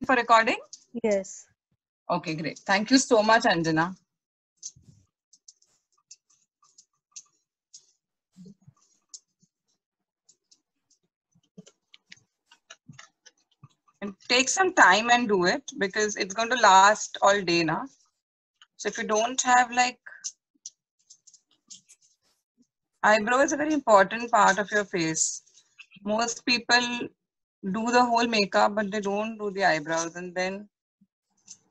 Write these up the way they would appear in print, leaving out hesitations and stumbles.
for recording? Yes. Okay, great. Thank you so much, Anjana. And take some time and do it because it's going to last all day now. So if you don't have like eyebrow is a very important part of your face. Most people do the whole makeup, but they don't do the eyebrows. And then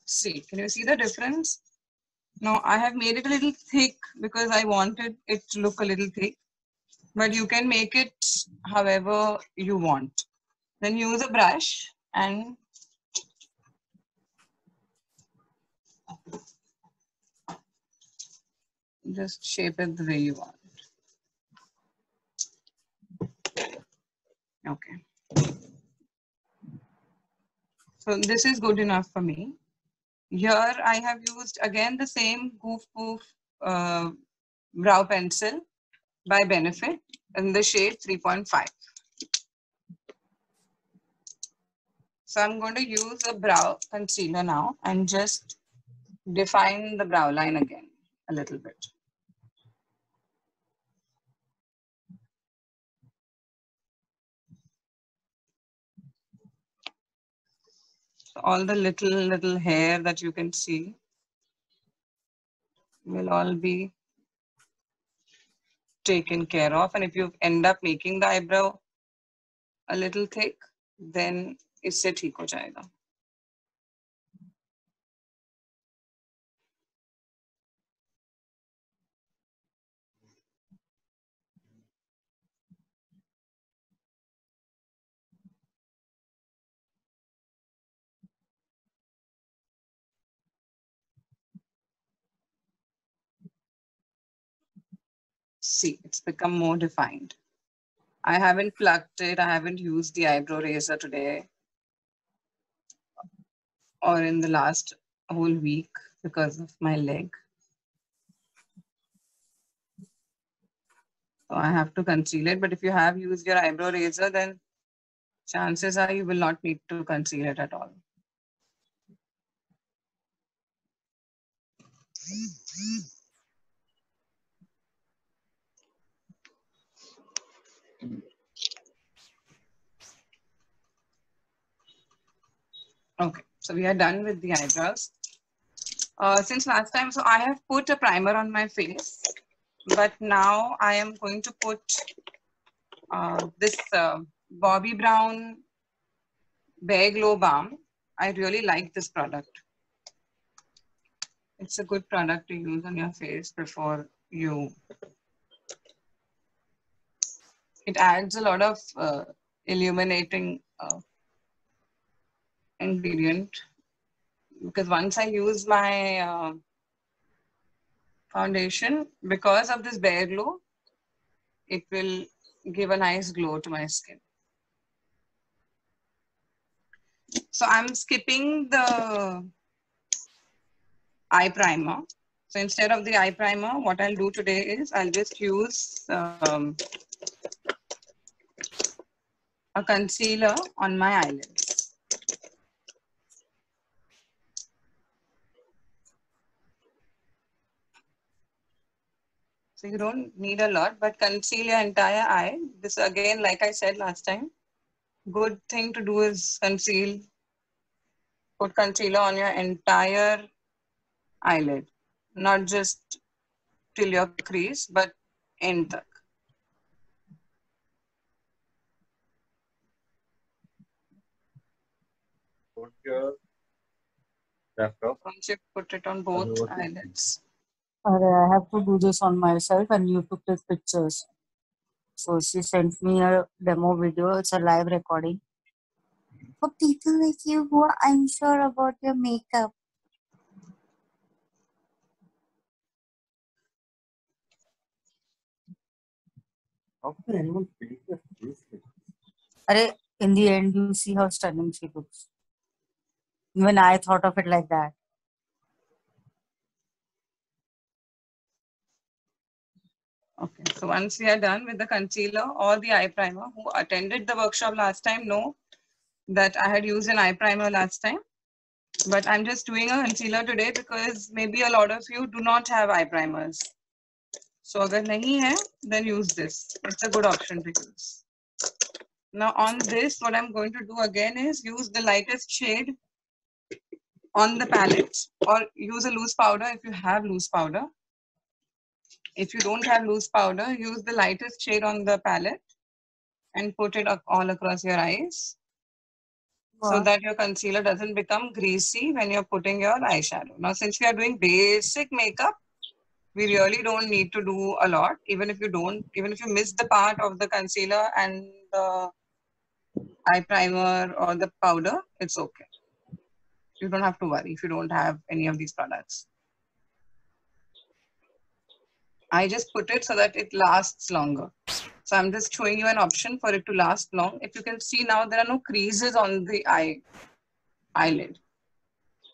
see, can you see the difference? Now I have made it a little thick because I wanted it to look a little thick, but you can make it however you want. Then use a brush and just shape it the way you want. Okay. So this is good enough for me. Here I have used again the same Goof Poof brow pencil by Benefit in the shade 3.5. So I'm going to use a brow concealer now and just define the brow line again a little bit. So all the little hair that you can see will all be taken care of. And if you end up making the eyebrow a little thick, then इससे ठीक हो जाएगा. See, it's become more defined. I haven't plucked it. I haven't used the eyebrow razor today or in the last whole week because of my leg. So I have to conceal it. But if you have used your eyebrow razor, then chances are you will not need to conceal it at all. Okay, so we are done with the eyebrows. Since last time, so I have put a primer on my face, but now I am going to put this Bobbi Brown Bare Glow Balm. I really like this product. It's a good product to use on your face before you. It adds a lot of illuminating ingredient because once I use my foundation, because of this Bare Glow, it will give a nice glow to my skin. So I'm skipping the eye primer. So instead of the eye primer, what I'll do today is I'll just use a concealer on my eyelids. So you don't need a lot, but conceal your entire eye. This again, like I said last time, good thing to do is conceal, put concealer on your entire eyelid, not just till your crease, but end tak. Once you put it on both eyelids. I have to do this on myself and you took the pictures. So she sent me a demo video. It's a live recording. For people like you who are unsure about your makeup. How can anyone fake their face like this? In the end, you see how stunning she looks. Even I thought of it like that. Okay, so once we are done with the concealer or the eye primer, who attended the workshop last time know that I had used an eye primer last time. But I'm just doing a concealer today because maybe a lot of you do not have eye primers. So agar nahi hai, then use this. It's a good option to use. Now on this, what I'm going to do again is use the lightest shade on the palette, or use a loose powder if you have loose powder. If you don't have loose powder, use the lightest shade on the palette and put it all across your eyes so Wow. that your concealer doesn't become greasy when you're putting your eyeshadow. Now, since we are doing basic makeup, we really don't need to do a lot. Even if you miss the part of the concealer and the eye primer or the powder, it's okay. You don't have to worry if you don't have any of these products. I just put it so that it lasts longer. So I'm just showing you an option for it to last long. If you can see now, there are no creases on the eyelid.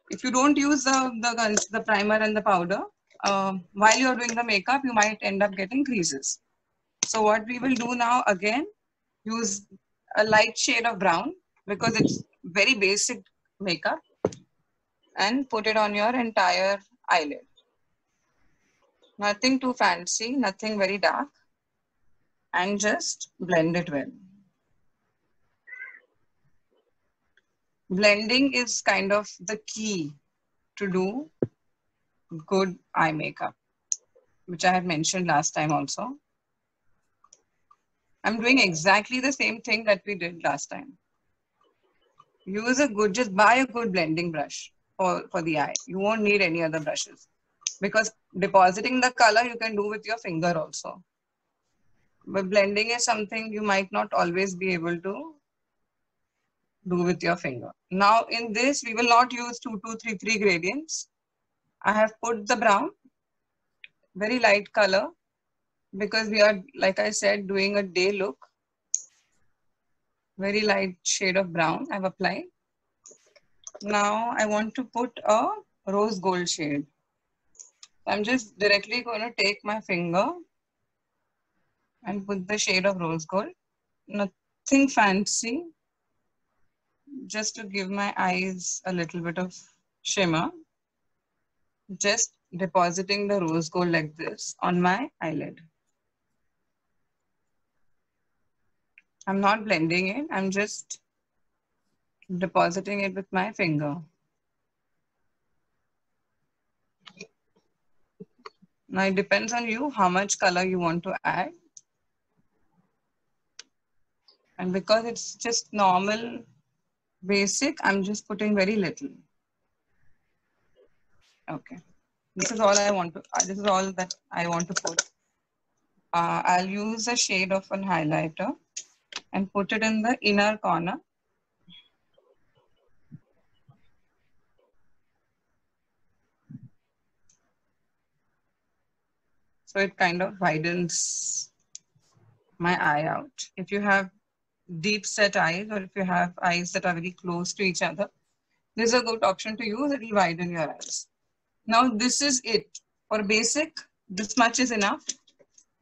If you don't use the primer and the powder, while you're doing the makeup, you might end up getting creases. So what we will do now, again, use a light shade of brown because it's very basic makeup, and put it on your entire eyelid. Nothing too fancy, nothing very dark, and just blend it well. Blending is kind of the key to do good eye makeup, which I had mentioned last time also. I'm doing exactly the same thing that we did last time. Just buy a good blending brush for the eye. You won't need any other brushes because depositing the color you can do with your finger also. But blending is something you might not always be able to do with your finger. Now in this, we will not use 2233 gradients. I have put the brown, very light color, because we are, like I said, doing a day look. Very light shade of brown I've applied. Now I want to put a rose gold shade. I'm just directly going to take my finger and put the shade of rose gold. Nothing fancy, just to give my eyes a little bit of shimmer. Just depositing the rose gold like this on my eyelid. I'm not blending it, I'm just depositing it with my finger. Now it depends on you how much color you want to add. And because it's just normal, basic, I'm just putting very little. Okay. This is all I want to, this is all that I want to put. I'll use a shade of an highlighter and put it in the inner corner. So it kind of widens my eye out. If you have deep set eyes, or if you have eyes that are very close to each other, this is a good option to use. It will widen your eyes. Now this is it. For basic, this much is enough.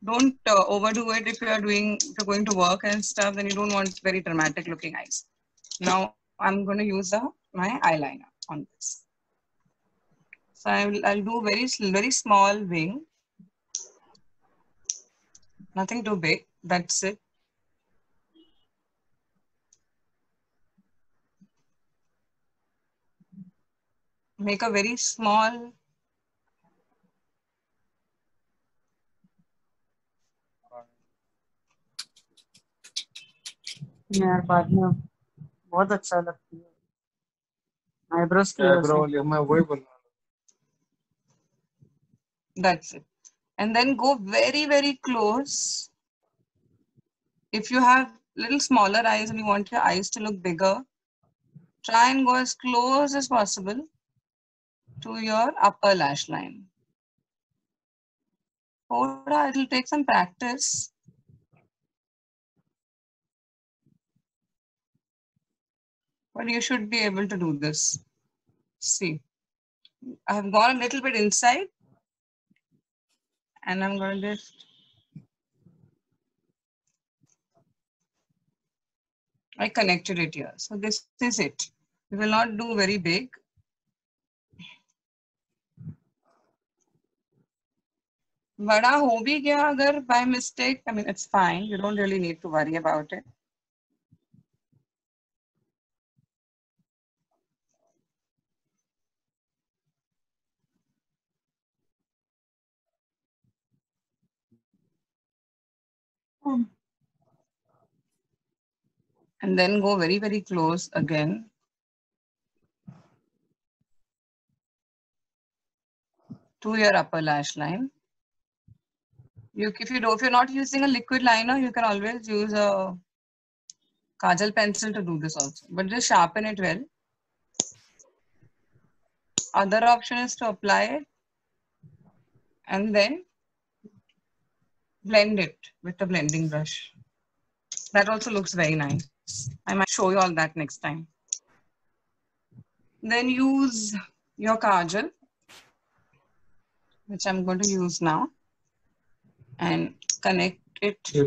Don't overdo it if you're going to work and stuff, then you don't want very dramatic looking eyes. Now I'm going to use my eyeliner on this. So I'll do very small wing. Nothing too big. That's it. Make a very small. यार बाद में बहुत अच्छा लगती है eyebrows की वजह मैं वही बोल रहा हूँ. That's it. And then go very close. If you have little smaller eyes and you want your eyes to look bigger, try and go as close as possible to your upper lash line. It'll take some practice. But you should be able to do this. See, I have gone a little bit inside and I'm going to just I connected it here. So this is it. We will not do very big. बड़ा हो भी गया अगर by mistake, I mean, it's fine. You don't really need to worry about it. And then go very, very close again. To your upper lash line. If you're not using a liquid liner, you can always use a kajal pencil to do this also, but just sharpen it well. Other option is to apply it and then blend it with a blending brush. That also looks very nice. I might show you all that next time. Then use your kajal, which I'm going to use now, and connect it. There.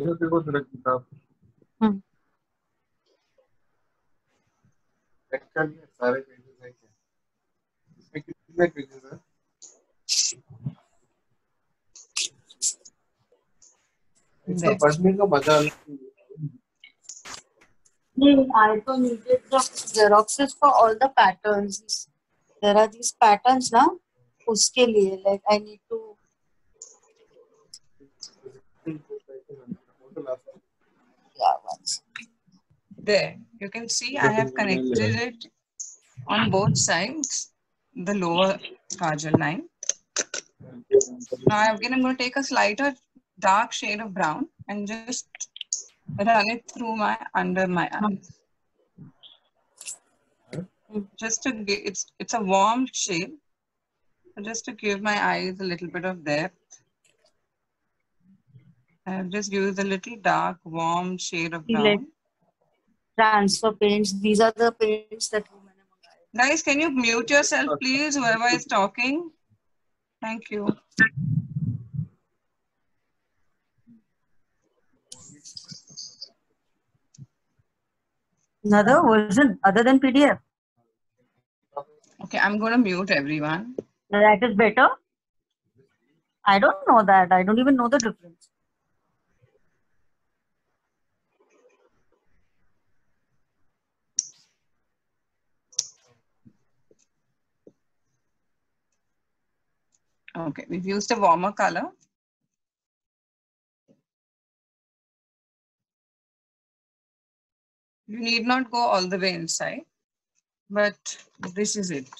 I तो needed the xeroxes for all the patterns. There are these patterns now. उसके लिए like I need to. Yeah, once. There. You can see I have connected it on both sides, the lower kajal line. Now again, I'm going to take a slighter dark shade of brown and just run it through under my eyes. Just to give, it's a warm shade, just to give my eyes a little bit of depth. I've just used a little dark, warm shade of brown. Transfer paints. These are the paints that Guys, can you mute yourself, please, whoever is talking? Thank you. Another version other than PDF. Okay, I'm going to mute everyone. That is better. I don't know that. I don't even know the difference. Okay, we've used a warmer color. You need not go all the way inside, but this is it.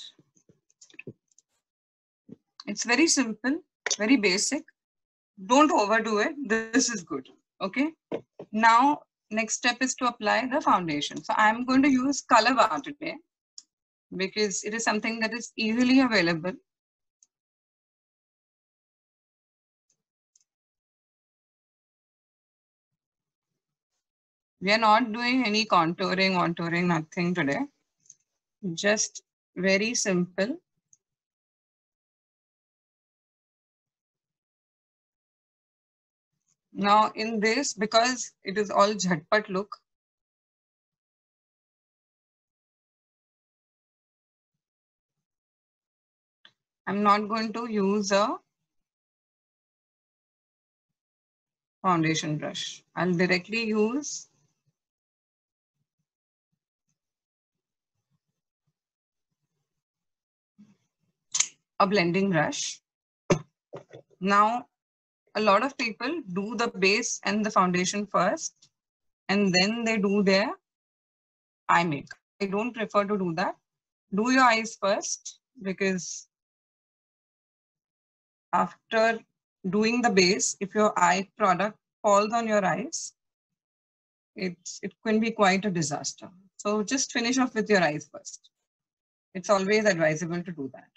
It's very simple, very basic. Don't overdo it. This is good. Okay. Now, next step is to apply the foundation. So I'm going to use Color Bar today because it is something that is easily available. We are not doing any contouring, nothing today. Just very simple. Now in this, because it is all jhatpat look, I'm not going to use a foundation brush. I'll directly use a blending brush. Now, a lot of people do the base and the foundation first, and then they do their eye makeup. I don't prefer to do that. Do your eyes first, because after doing the base, if your eye product falls on your eyes, it can be quite a disaster. So just finish off with your eyes first. It's always advisable to do that.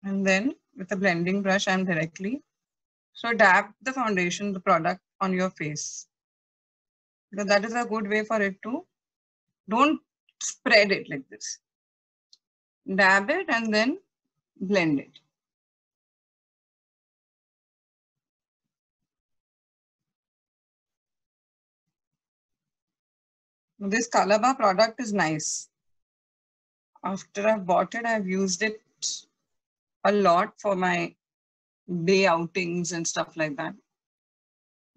And then with a blending brush, I'm directly, so dab the foundation, the product on your face. Because that is a good way for it to, don't spread it like this. Dab it and then blend it. This Calabar product is nice. After I've bought it, I've used it a lot for my day outings and stuff like that.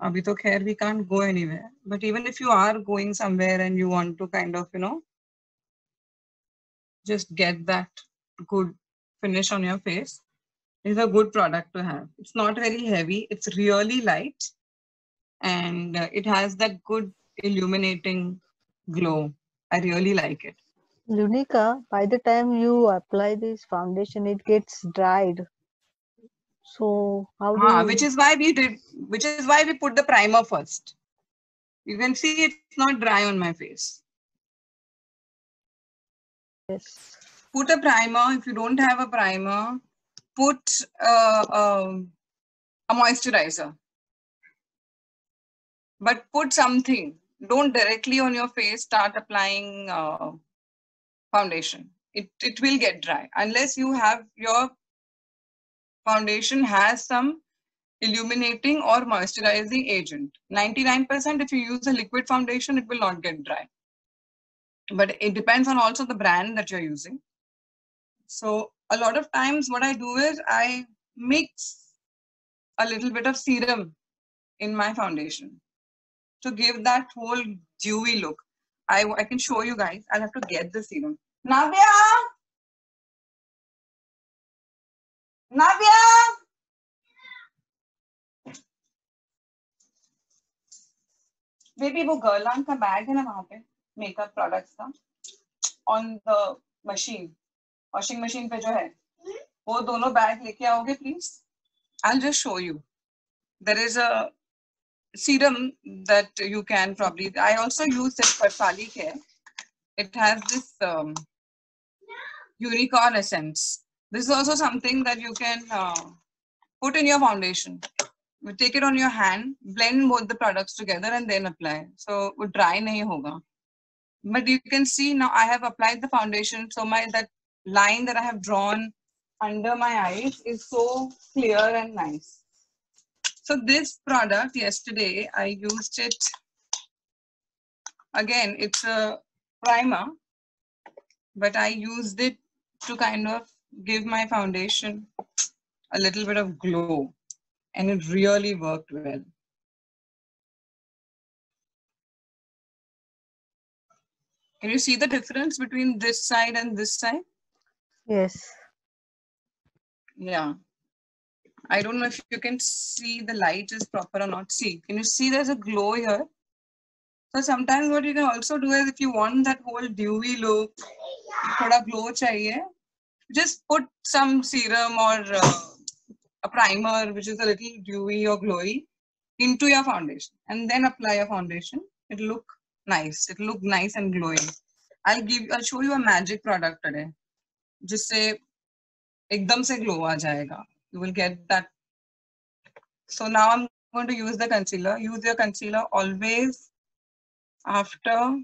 Abhi to khair, we can't go anywhere. But even if you are going somewhere and you want to kind of, just get that good finish on your face, it's a good product to have. It's not very heavy. It's really light. And it has that good illuminating glow. I really like it. Lunica, by the time you apply this foundation, it gets dried. So how do you? Which is why we put the primer first. You can see it's not dry on my face. Yes. Put a primer. If you don't have a primer, put a moisturizer. But put something. Don't directly on your face start applying foundation. It will get dry unless you have your foundation has some illuminating or moisturizing agent. 99% if you use a liquid foundation, it will not get dry. But it depends on also the brand that you're using. So a lot of times what I do is I mix a little bit of serum in my foundation to give that whole dewy look. I can show you guys. I'll have to get the serum. Navya! Navya! Baby, वो गर्लान का bag है ना वहाँ पे makeup products का on the machine washing machine पे जो है वो दोनों बैग लेके आओगे please I'll just show you. There is a serum that you can probably. I also use this for Sali Care. It has this unicorn essence. This is also something that you can put in your foundation. You take it on your hand, blend both the products together, and then apply. So वो dry नहीं होगा. But you can see now I have applied the foundation. So that line that I have drawn under my eyes is so clear and nice. So this product yesterday, I used it. Again, it's a primer, but I used it to kind of give my foundation a little bit of glow, and it really worked well. Can you see the difference between this side and this side? Yes. Yeah. I don't know if you can see the light is proper or not. See, can you see there's a glow here? So sometimes what you can also do is if you want that whole dewy look, thoda glow chahiye, just put some serum or a primer which is a little dewy or glowy into your foundation and then apply your foundation. It'll look nice. It'll look nice and glowing. I'll show you a magic product today. जिससे एकदम से glow आ जाएगा. You will get that. So now I'm going to use the concealer. Use your concealer always after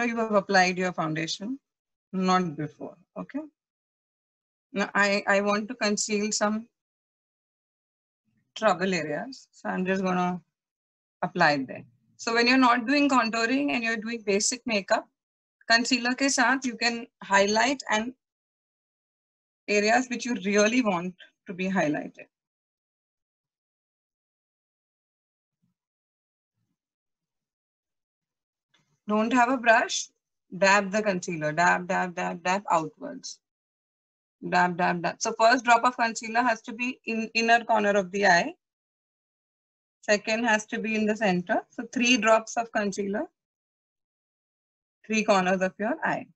you have applied your foundation, not before. Okay. Now I want to conceal some trouble areas. So I'm just going to apply it there. So when you're not doing contouring and you're doing basic makeup, concealer ke saath you can highlight and areas which you really want to be highlighted. Don't have a brush, dab the concealer, dab, dab, dab, dab outwards. Dab, dab, dab. So first drop of concealer has to be in inner corner of the eye. Second has to be in the center. So 3 drops of concealer, 3 corners of your eye.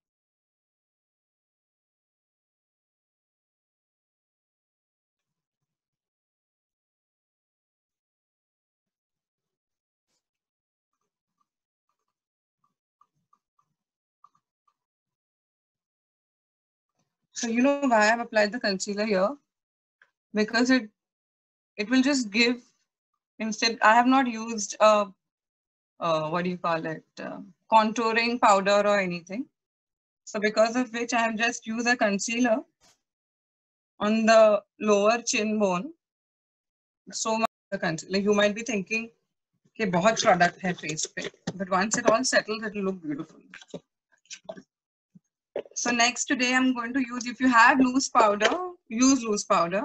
So you know why I've applied the concealer here? Because it will just give, instead, I have not used a, what do you call it, contouring powder or anything. So because of which I have just used a concealer on the lower chin bone. So much the concealer. You might be thinking, कि बहुत product है face पे, but once it all settles, it will look beautiful. So next today I'm going to use, if you have loose powder, use loose powder.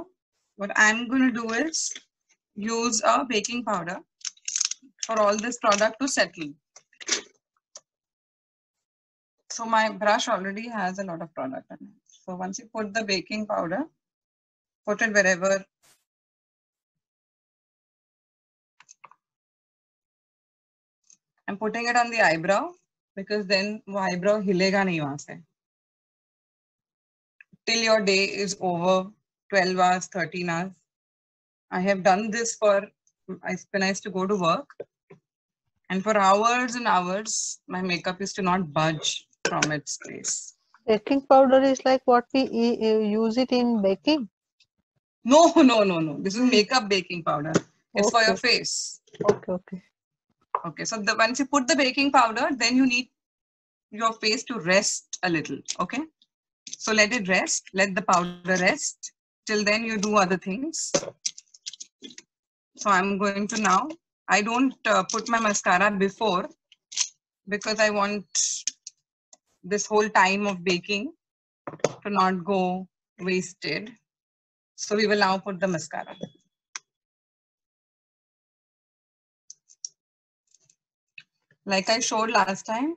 What I'm going to do is use a baking powder for all this product to settle. So my brush already has a lot of product in it. So once you put the baking powder, put it wherever. I'm putting it on the eyebrow because then the eyebrow hilega nahi wahan se. Till your day is over, 12 hours, 13 hours. I have done this for, when I used to go to work. And for hours and hours, my makeup used to not budge from its place. Baking powder is like what we use it in baking. No. This is makeup baking powder. It's for your Okay. face. Okay. Okay, so once you put the baking powder, then you need your face to rest a little. Okay, so let it rest. Let the powder rest. Till then, you do other things. So I'm going to now. I don't put my mascara before because I want this whole time of baking to not go wasted. So we will now put the mascara. Like I showed last time,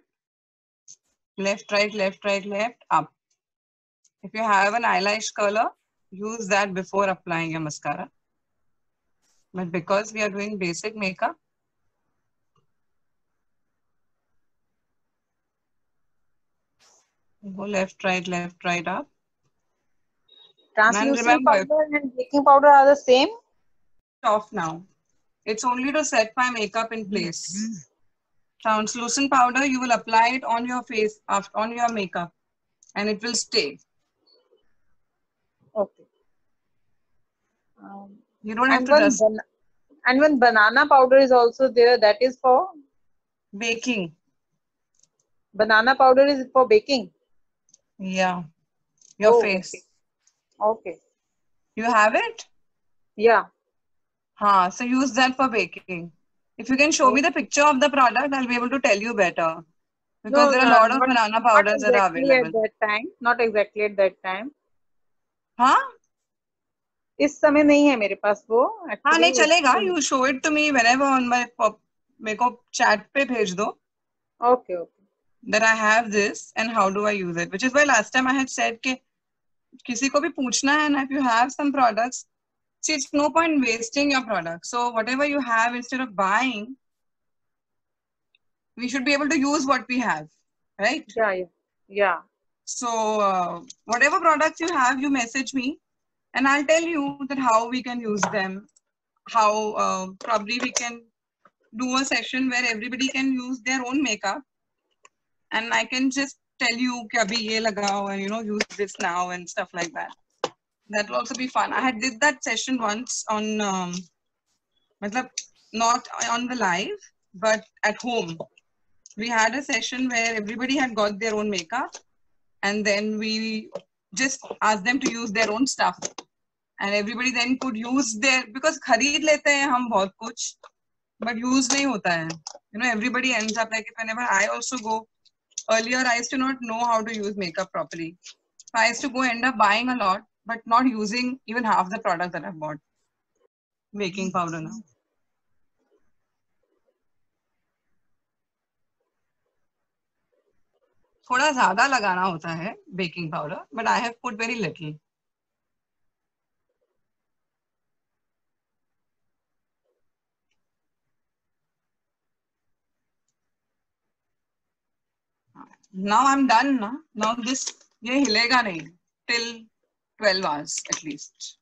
left, right, left, right, left, up. If you have an eyelash curler, use that before applying your mascara. But because we are doing basic makeup, go left, right, up. Translucent remember, powder and baking powder are the same? Off now. It's only to set my makeup in place. Translucent powder, you will apply it on your face, on your makeup, and it will stay. Okay. You don't have to dust. And when banana powder is also there, that is for? Baking. Banana powder is for baking? Yeah. Your face. Okay. You have it? Yeah. So use that for baking. If you can show me the picture of the product, I'll be able to tell you better. Because there are a lot of banana powders that are available. Not exactly at that time. हाँ? इस समय नहीं है मेरे पास वो. हाँ नहीं चलेगा. You show it to me whenever on my मेरे को chat पे भेज दो. Okay. That I have this and how do I use it? Which is why last time I had said कि किसी को भी पूछना है ना, if you have some products, see it's no point wasting your product. So whatever you have, instead of buying, we should be able to use what we have, right? Yeah. So whatever products you have, you message me and I'll tell you that how we can use them, how probably we can do a session where everybody can use their own makeup and I can just tell you कि अभी ये लगाओ and use this now and stuff like that. That will also be fun. I had did that session once on, not on the live, but at home. We had a session where everybody had got their own makeup and then we just asked them to use their own stuff. And everybody then could use their, because खरीद लेते हैं हम बहुत कुछ, but use नहीं होता है. Everybody ends up like, whenever I also go, earlier I used to not know how to use makeup properly. So I used to end up buying a lot, but not using even half the product that I've bought. Baking powder now. थोड़ा ज़्यादा लगाना होता है baking powder, but I have put very little. Now I'm done ना. Now this ये हिलेगा नहीं till 12 hours at least.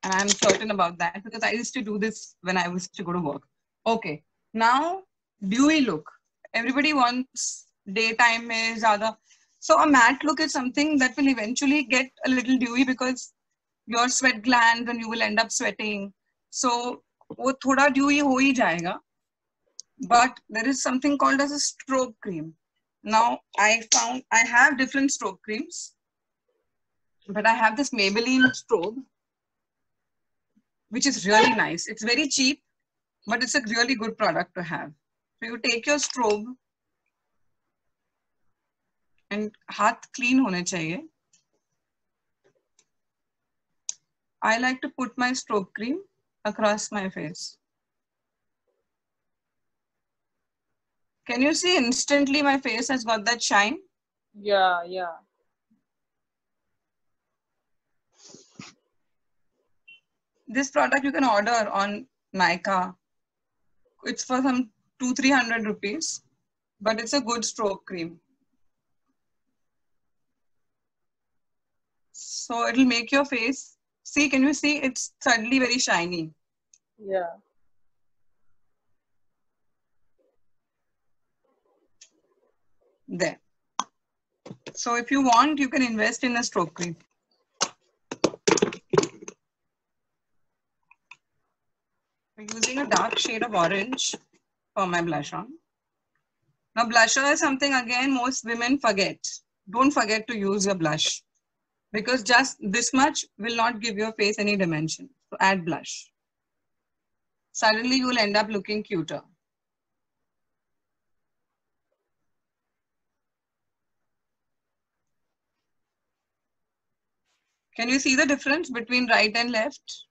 And I'm certain about that because I used to do this when I used to go to work. Okay, now dewy look. Everybody wants daytime में ज़्यादा. So a matte look is something that will eventually get a little dewy because your sweat glands and you will end up sweating. So वो थोड़ा dewy हो ही जाएगा. But there is something called as a stroke cream. Now I have different stroke creams, but I have this Maybelline strobe, which is really nice. It's very cheap, but it's a really good product to have. So you take your strobe and हाथ clean होने चाहिए. I like to put my strobe cream across my face. Can you see instantly my face has got that shine? Yeah, yeah. This product you can order on Nykaa. It's for some 200-300 rupees, but it's a good strobe cream. So it'll make your face, see, can you see? It's suddenly very shiny. Yeah. There. So if you want, you can invest in a strobe cream. I'm using a dark shade of orange for my blush on. Now blusher is something again most women forget. Don't forget to use your blush because just this much will not give your face any dimension. So add blush. Suddenly you will end up looking cuter. Can you see the difference between right and left?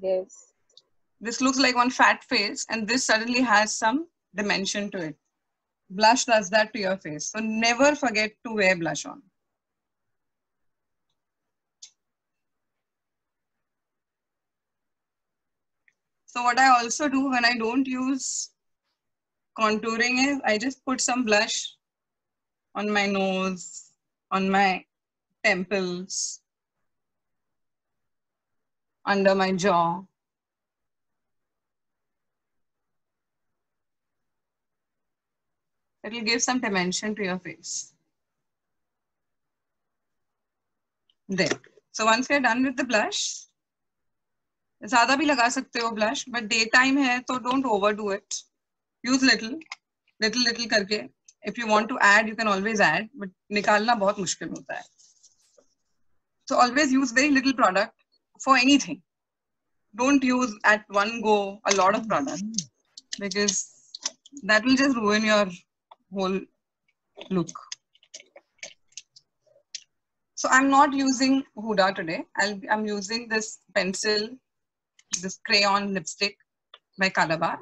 Yes. This looks like one fat face and this suddenly has some dimension to it. Blush does that to your face. So never forget to wear blush on. So what I also do when I don't use contouring is I just put some blush on my nose, on my temples, under my jaw. It will give some dimension to your face. There. So once you're done with the blush, ज़्यादा भी लगा सकते हो blush, but daytime है तो don't overdo it. Use little करके. If you want to add, you can always add, but निकालना बहुत मुश्किल होता है. So always use very little product for anything. Don't use at one go a lot of product because that will just ruin your whole look. So I'm not using Huda today. I'm using this pencil, this crayon lipstick by Calabar.